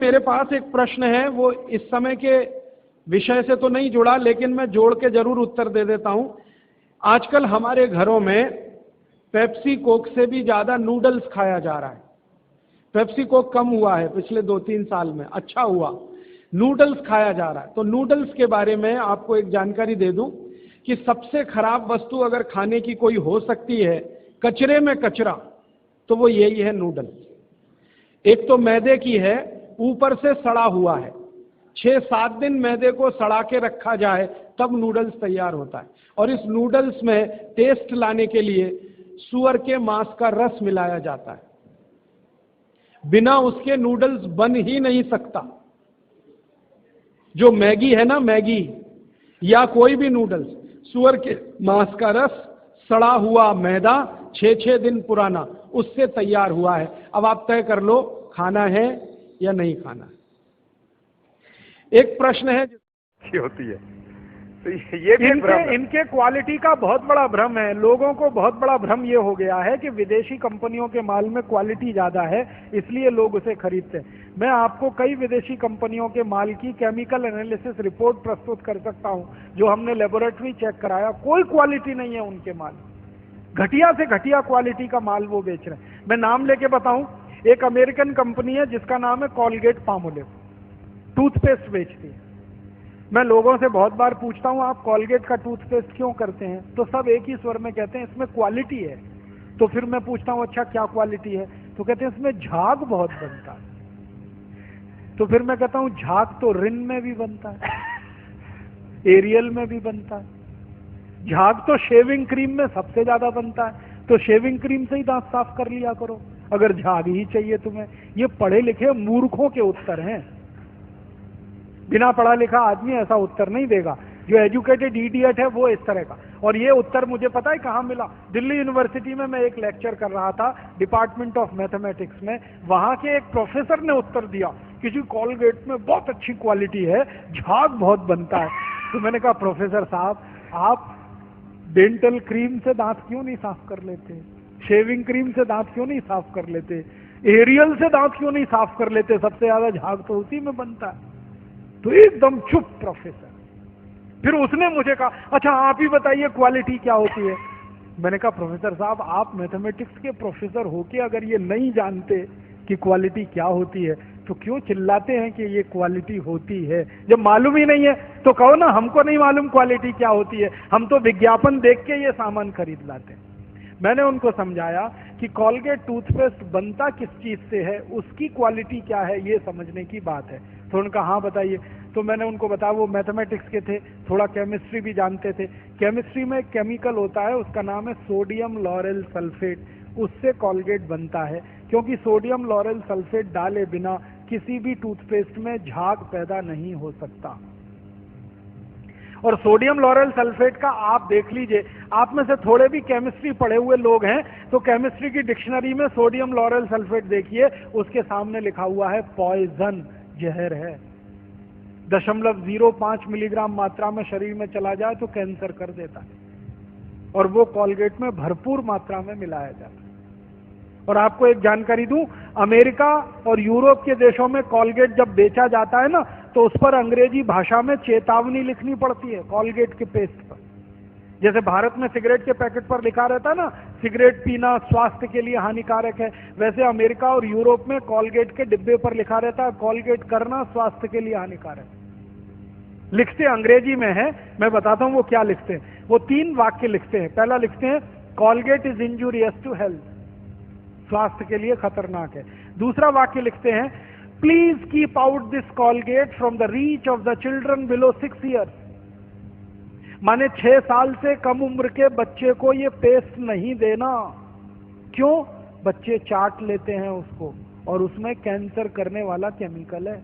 मेरे पास एक प्रश्न है, वो इस समय के विषय से तो नहीं जुड़ा, लेकिन मैं जोड़ के जरूर उत्तर दे देता हूं। आजकल हमारे घरों में पेप्सी कोक से भी ज्यादा नूडल्स खाया जा रहा है। पेप्सी कोक कम हुआ है पिछले 2-3 साल में, अच्छा हुआ, नूडल्स खाया जा रहा है। तो नूडल्स के बारे में आपको एक जानकारी दे दूं कि सबसे खराब वस्तु अगर खाने की कोई हो सकती है, कचरे में कचरा, तो वो यही है नूडल्स। एक तो मैदे की है, ऊपर से सड़ा हुआ है। 6-7 दिन मैदे को सड़ा के रखा जाए तब नूडल्स तैयार होता है। और इस नूडल्स में टेस्ट लाने के लिए सूअर के मांस का रस मिलाया जाता है। बिना उसके नूडल्स बन ही नहीं सकता। जो मैगी है ना, मैगी या कोई भी नूडल्स, सूअर के मांस का रस, सड़ा हुआ मैदा, 6-6 दिन पुराना, उससे तैयार हुआ है। अब आप तय कर लो खाना है या नहीं खाना है। एक प्रश्न है होती है, तो ये भी इनके क्वालिटी का बहुत बड़ा भ्रम है। लोगों को बहुत बड़ा भ्रम ये हो गया है कि विदेशी कंपनियों के माल में क्वालिटी ज्यादा है, इसलिए लोग उसे खरीदते हैं। मैं आपको कई विदेशी कंपनियों के माल की केमिकल एनालिसिस रिपोर्ट प्रस्तुत कर सकता हूं, जो हमने लेबोरेटरी चेक कराया, कोई क्वालिटी नहीं है उनके माल। घटिया से घटिया क्वालिटी का माल वो बेच रहे हैं। मैं नाम लेके बताऊं, एक अमेरिकन कंपनी है जिसका नाम है कॉलगेट पामोलिव, टूथपेस्ट बेचती है। मैं लोगों से बहुत बार पूछता हूं, आप कॉलगेट का टूथपेस्ट क्यों करते हैं? तो सब एक ही स्वर में कहते हैं इसमें क्वालिटी है। तो फिर मैं पूछता हूं अच्छा क्या क्वालिटी है? तो कहते हैं इसमें झाग बहुत बनता है। तो फिर मैं कहता हूं झाग तो रिन में भी बनता है, एरियल में भी बनता है। झाग तो शेविंग क्रीम में सबसे ज्यादा बनता है, तो शेविंग क्रीम से ही दांत साफ कर लिया करो अगर झाग ही चाहिए तुम्हें। ये पढ़े लिखे मूर्खों के उत्तर हैं। बिना पढ़ा लिखा आदमी ऐसा उत्तर नहीं देगा। जो एजुकेटेड इडियट है वो इस तरह का। और ये उत्तर मुझे पता है कहाँ मिला? दिल्ली यूनिवर्सिटी में मैं एक लेक्चर कर रहा था डिपार्टमेंट ऑफ मैथमेटिक्स में। वहां के एक प्रोफेसर ने उत्तर दिया कि जी कॉलगेट में बहुत अच्छी क्वालिटी है, झाग बहुत बनता है। तो मैंने कहा प्रोफेसर साहब, आप डेंटल क्रीम से दांत क्यों नहीं साफ कर लेते? शेविंग क्रीम से दांत क्यों नहीं साफ कर लेते? एरियल से दांत क्यों नहीं साफ कर लेते? सबसे ज्यादा झाग तो उसी में बनता है। तो एकदम चुप प्रोफेसर। फिर उसने मुझे कहा अच्छा आप ही बताइए क्वालिटी क्या होती है? मैंने कहा प्रोफेसर साहब, आप मैथमेटिक्स के प्रोफेसर होके अगर ये नहीं जानते कि क्वालिटी क्या होती है तो क्यों चिल्लाते हैं कि ये क्वालिटी होती है? जब मालूम ही नहीं है तो कहो ना हमको नहीं मालूम क्वालिटी क्या होती है, हम तो विज्ञापन देख के ये सामान खरीद लाते हैं। मैंने उनको समझाया कि कॉलगेट टूथपेस्ट बनता किस चीज से है, उसकी क्वालिटी क्या है, ये समझने की बात है। तो उनका हाँ बताइए। तो मैंने उनको बताया, वो मैथमेटिक्स के थे, थोड़ा केमिस्ट्री भी जानते थे। केमिस्ट्री में एक केमिकल होता है, उसका नाम है सोडियम लॉरेल सल्फेट, उससे कॉलगेट बनता है। क्योंकि सोडियम लॉरेल सल्फेट डाले बिना किसी भी टूथपेस्ट में झाग पैदा नहीं हो सकता। और सोडियम लॉरेल सल्फेट का आप देख लीजिए, आप में से थोड़े भी केमिस्ट्री पढ़े हुए लोग हैं तो केमिस्ट्री की डिक्शनरी में सोडियम लॉरेल सल्फेट देखिए, उसके सामने लिखा हुआ है पॉइजन, जहर है। 0.05 मिलीग्राम मात्रा में शरीर में चला जाए तो कैंसर कर देता है। और वो कॉलगेट में भरपूर मात्रा में मिलाया जाता है। और आपको एक जानकारी दूं, अमेरिका और यूरोप के देशों में कॉलगेट जब बेचा जाता है ना, तो उस पर अंग्रेजी भाषा में चेतावनी लिखनी पड़ती है कॉलगेट के पेस्ट पर। जैसे भारत में सिगरेट के पैकेट पर लिखा रहता है ना, सिगरेट पीना स्वास्थ्य के लिए हानिकारक है, वैसे अमेरिका और यूरोप में कॉलगेट के डिब्बे पर लिखा रहता है कॉलगेट करना स्वास्थ्य के लिए हानिकारक है। लिखते अंग्रेजी में है, मैं बताता हूं वो क्या लिखते हैं। वो 3 वाक्य लिखते हैं। पहला लिखते हैं Colgate is injurious to health, स्वास्थ्य के लिए खतरनाक है। दूसरा वाक्य लिखते हैं please keep out this Colgate from the reach of the children below 6 years. माने 6 साल से कम उम्र के बच्चे को ये पेस्ट नहीं देना। क्यों? बच्चे चाट लेते हैं उसको और उसमें कैंसर करने वाला केमिकल है,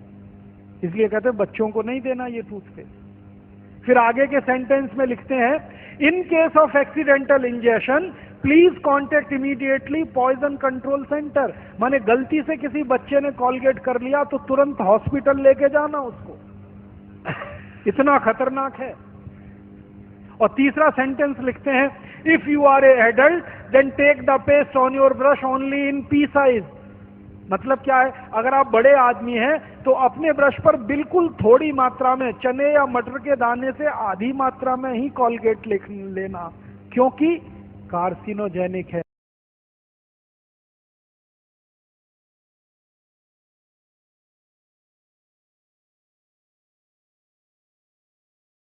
इसलिए कहते हैं बच्चों को नहीं देना ये टूथपेस्ट। फिर आगे के सेंटेंस में लिखते हैं in case of accidental injection please contact immediately poison control centre. माने गलती से किसी बच्चे ने कॉलगेट कर लिया तो तुरंत हॉस्पिटल लेके जाना उसको, इतना खतरनाक है। और तीसरा सेंटेंस लिखते हैं if you are a adult then take the paste on your brush only in pea size. मतलब क्या है, अगर आप बड़े आदमी हैं तो अपने ब्रश पर बिल्कुल थोड़ी मात्रा में, चने या मटर के दाने से आधी मात्रा में ही कॉलगेट लेना, क्योंकि कार्सिनोजेनिक है।